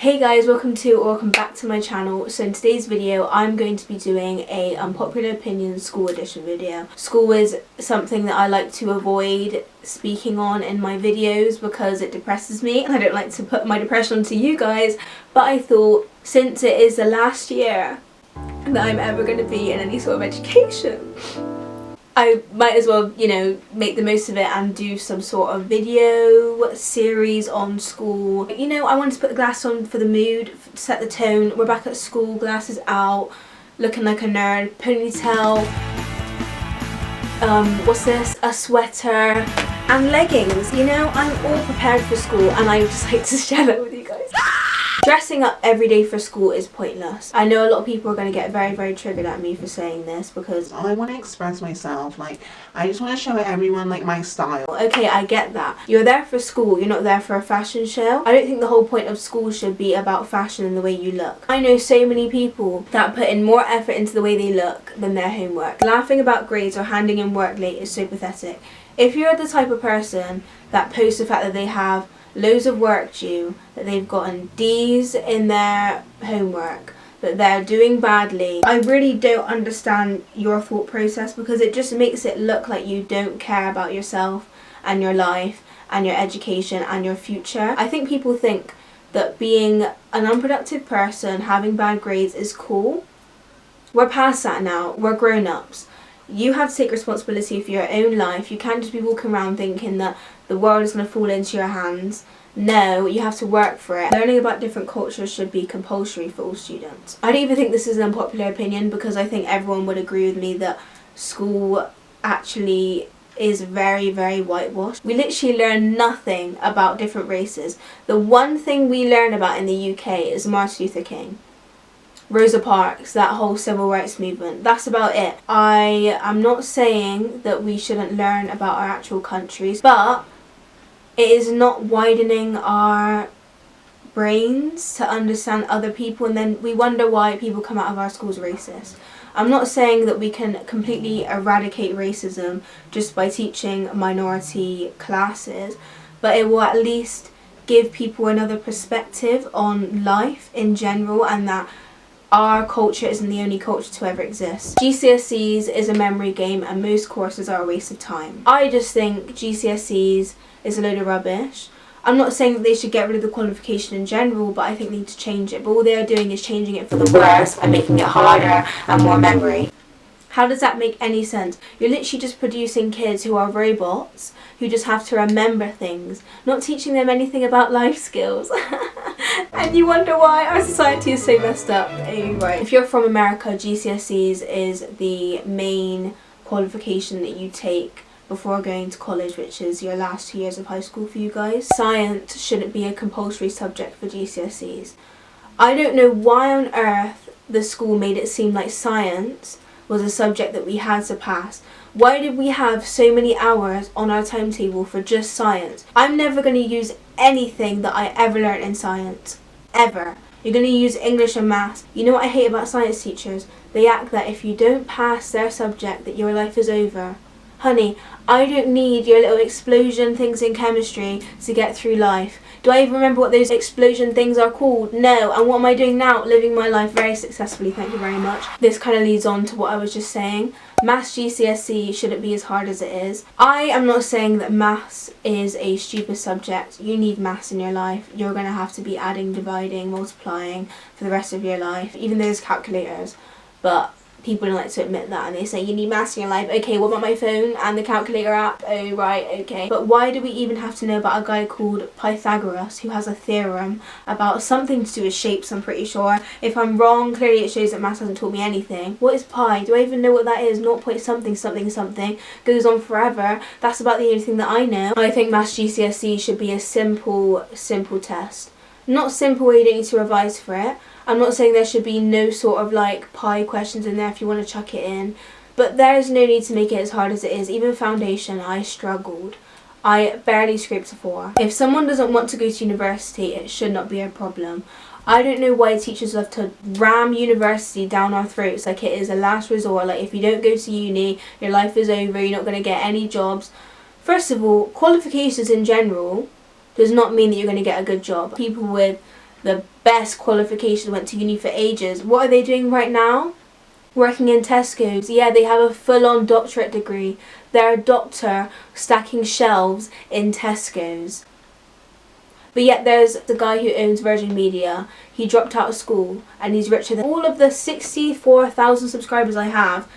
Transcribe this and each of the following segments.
Hey guys, welcome back to my channel. So in today's video I'm going to be doing a unpopular opinion school edition video. School is something that I like to avoid speaking on in my videos because it depresses me and I don't like to put my depression onto you guys, but I thought since it is the last year that I'm ever going to be in any sort of education, I might as well, make the most of it and do some sort of video series on school. I wanted to put the glasses on for the mood, set the tone. We're back at school, glasses out, looking like a nerd, ponytail, a sweater and leggings. I'm all prepared for school and I would just like to share that with you guys. Dressing up every day for school is pointless. I know a lot of people are going to get very, very triggered at me for saying this because I want to express myself. I just want to show everyone my style. Okay, I get that. You're there for school, you're not there for a fashion show. I don't think the whole point of school should be about fashion and the way you look. I know so many people that put in more effort into the way they look than their homework. Laughing about grades or handing in work late is so pathetic. If you're the type of person that posts the fact that they have loads of work due, that they've gotten D's in their homework, that they're doing badly, I really don't understand your thought process because it just makes it look like you don't care about yourself and your life and your education and your future. I think people think that being an unproductive person, having bad grades is cool. We're past that now. We're grown-ups. You have to take responsibility for your own life. You can't just be walking around thinking that the world is going to fall into your hands. No, you have to work for it. Learning about different cultures should be compulsory for all students. I don't even think this is an unpopular opinion because I think everyone would agree with me that school actually is very, very whitewashed. We literally learn nothing about different races. The one thing we learn about in the UK is Martin Luther King, Rosa Parks, that whole civil rights movement. That's about it. I am not saying that we shouldn't learn about our actual countries, but it is not widening our brains to understand other people, and then we wonder why people come out of our schools racist. I'm not saying that we can completely eradicate racism just by teaching minority classes, but it will at least give people another perspective on life in general and that our culture isn't the only culture to ever exist. GCSEs is a memory game and most courses are a waste of time. I just think GCSEs is a load of rubbish. I'm not saying that they should get rid of the qualification in general, but I think they need to change it. But all they are doing is changing it for the worse and making it harder and more memory. How does that make any sense? You're literally just producing kids who are robots, who just have to remember things, not teaching them anything about life skills. And you wonder why our society is so messed up. Anyway, if you're from America, GCSEs is the main qualification that you take before going to college, which is your last 2 years of high school for you guys. Science shouldn't be a compulsory subject for GCSEs. I don't know why on earth the school made it seem like science was a subject that we had to pass. Why did we have so many hours on our timetable for just science? I'm never going to use anything that I ever learned in science. Ever. You're going to use English and maths. You know what I hate about science teachers? They act that if you don't pass their subject that your life is over. Honey, I don't need your little explosion things in chemistry to get through life. Do I even remember what those explosion things are called? No. And what am I doing now? Living my life very successfully, thank you very much. This kind of leads on to what I was just saying. Maths GCSE shouldn't be as hard as it is. I am not saying that maths is a stupid subject. You need maths in your life. You're going to have to be adding, dividing, multiplying for the rest of your life, even those calculators. But people don't like to admit that and they say you need maths in your life. Okay, what about my phone and the calculator app? Oh right, okay. But why do we even have to know about a guy called Pythagoras who has a theorem about something to do with shapes, I'm pretty sure. If I'm wrong, clearly it shows that maths hasn't taught me anything. What is pi? Do I even know what that is? 0 point something something something. Goes on forever. That's about the only thing that I know. I think maths GCSE should be a simple test. Not simple where you don't need to revise for it. I'm not saying there should be no sort of pi questions in there if you want to chuck it in, but there is no need to make it as hard as it is. Even foundation, I struggled. I barely scraped a 4. If someone doesn't want to go to university, it should not be a problem. I don't know why teachers love to ram university down our throats like it is a last resort. Like if you don't go to uni, your life is over, you're not going to get any jobs. First of all, qualifications in general does not mean that you're going to get a good job. People with the best qualifications, went to uni for ages. What are they doing right now? Working in Tesco's. Yeah, they have a full-on doctorate degree. They're a doctor stacking shelves in Tesco's. But yet there's the guy who owns Virgin Media. He dropped out of school and he's richer than all of the 64,000 subscribers I have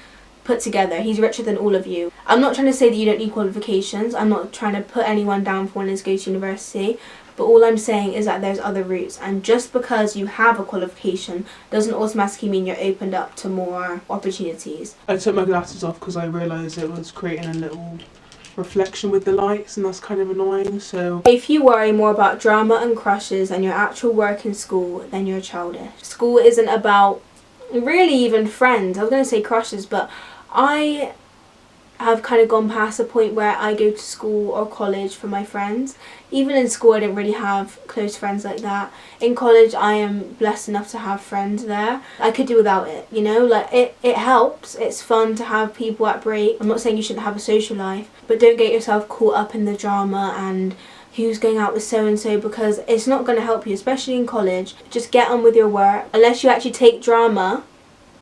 put together. He's richer than all of you. I'm not trying to say that you don't need qualifications. I'm not trying to put anyone down for wanting to go to university. But all I'm saying is that there's other routes, and just because you have a qualification doesn't automatically mean you're opened up to more opportunities. I took my glasses off because I realised it was creating a little reflection with the lights, and that's kind of annoying. So if you worry more about drama and crushes than your actual work in school, then you're childish. School isn't about really even friends. I was going to say crushes, but I have kind of gone past the point where I go to school or college for my friends. Even in school I didn't really have close friends like that. In college I am blessed enough to have friends there. I could do without it, you know, like it helps. It's fun to have people at break. I'm not saying you shouldn't have a social life, but don't get yourself caught up in the drama and who's going out with so and so, because it's not going to help you, especially in college. Just get on with your work. Unless you actually take drama,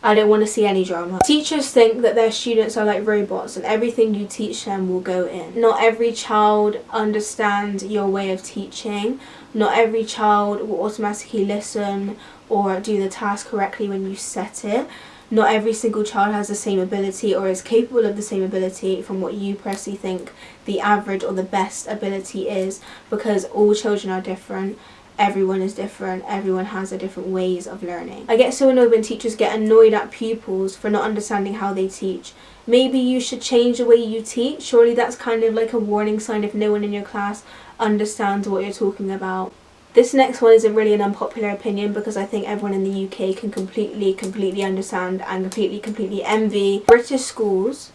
I don't want to see any drama. Teachers think that their students are like robots and everything you teach them will go in. Not every child understands your way of teaching. Not every child will automatically listen or do the task correctly when you set it. Not every single child has the same ability or is capable of the same ability from what you personally think the average or the best ability is, because all children are different. Everyone is different. Everyone has a different ways of learning. I get so annoyed when teachers get annoyed at pupils for not understanding how they teach. Maybe you should change the way you teach. Surely that's kind of like a warning sign if no one in your class understands what you're talking about. This next one isn't really an unpopular opinion, because I think everyone in the UK can completely understand and completely envy. British schools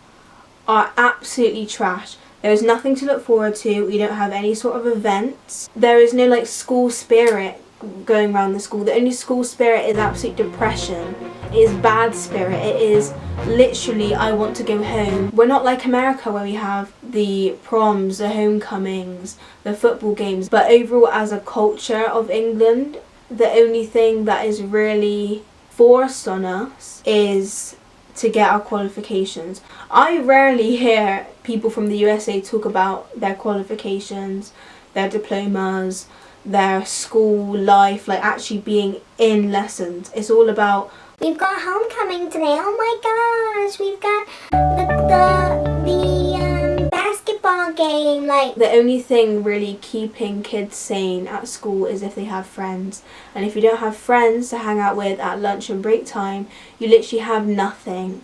are absolutely trash. There is nothing to look forward to. We don't have any sort of events. There is no like school spirit going around the school. The only school spirit is absolute depression. It is bad spirit. It is literally, I want to go home. We're not like America where we have the proms, the homecomings, the football games. But overall, as a culture of England, the only thing that is really forced on us is to get our qualifications. I rarely hear people from the USA talk about their qualifications, their diplomas, their school life, like actually being in lessons. It's all about, we've got homecoming today. Oh my gosh, we've got the basketball game. Like, the only thing really keeping kids sane at school is if they have friends. And if you don't have friends to hang out with at lunch and break time, you literally have nothing.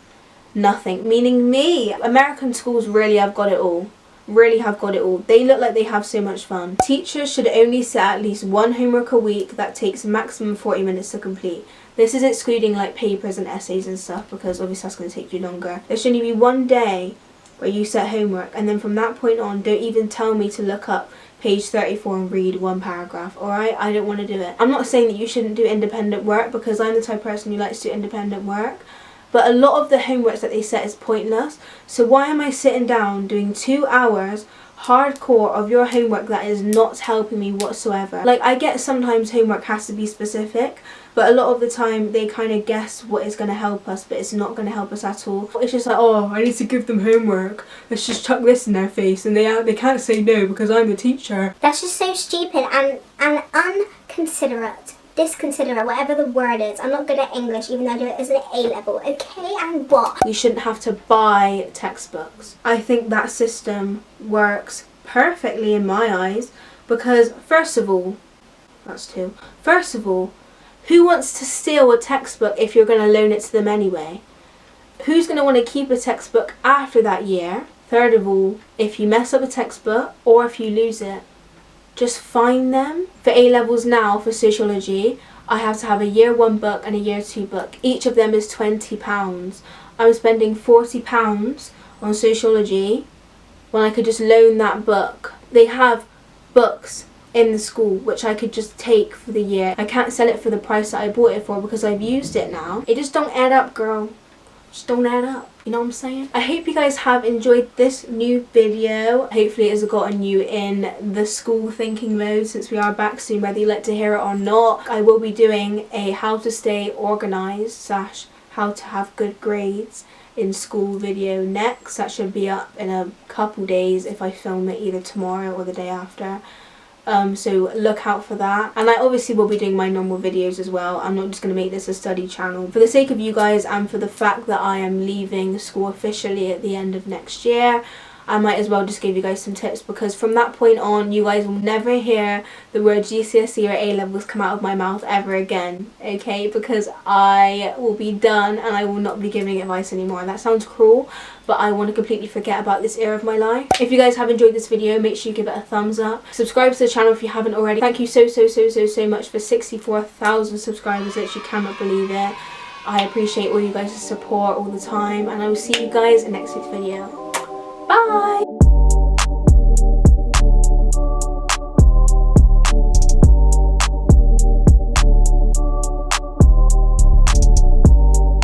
Nothing. Meaning me. American schools really have got it all. Really have got it all. They look like they have so much fun. Teachers should only set at least one homework a week that takes maximum 40 minutes to complete. This is excluding like papers and essays and stuff, because obviously that's going to take you longer. There should only be one day where you set homework, and then from that point on, don't even tell me to look up page 34 and read one paragraph, alright? I don't want to do it. I'm not saying that you shouldn't do independent work, because I'm the type of person who likes to do independent work. But a lot of the homeworks that they set is pointless. So why am I sitting down doing 2 hours hardcore of your homework that is not helping me whatsoever? Like, I get sometimes homework has to be specific, but a lot of the time they kind of guess what is going to help us, but it's not going to help us at all. It's just like, oh, I need to give them homework. Let's just chuck this in their face, and they can't say no because I'm the teacher. that's just so stupid and unconsiderate. Disconsiderate, whatever the word is. I'm not good at English, even though I do it as an A level. Okay, and what? We shouldn't have to buy textbooks. I think that system works perfectly in my eyes, because first of all, who wants to steal a textbook if you're going to loan it to them anyway? Who's going to want to keep a textbook after that year? Third of all, if you mess up a textbook or if you lose it, just find them. For A-levels now, for sociology, I have to have a year 1 book and a year 2 book. Each of them is £20. I'm spending £40 on sociology when I could just loan that book. They have books in the school which I could just take for the year. I can't sell it for the price that I bought it for because I've used it now. It just don't add up, girl. just don't add up. You know what I'm saying? I hope you guys have enjoyed this new video. Hopefully it has gotten you in the school thinking mode since we are back soon, whether you like to hear it or not. I will be doing a how to stay organised / how to have good grades in school video next. That should be up in a couple days if I film it either tomorrow or the day after. So look out for that. And I obviously will be doing my normal videos as well. I'm not just going to make this a study channel. For the sake of you guys and for the fact that I am leaving school officially at the end of next year, I might as well just give you guys some tips, because from that point on you guys will never hear the word GCSE or A-levels come out of my mouth ever again, okay? Because I will be done and I will not be giving advice anymore. That sounds cruel, but I want to completely forget about this era of my life. If you guys have enjoyed this video, make sure you give it a thumbs up. Subscribe to the channel if you haven't already. Thank you so much for 64,000 subscribers. Literally cannot believe it. I appreciate all you guys' support all the time, and I will see you guys in next week's video. Bye!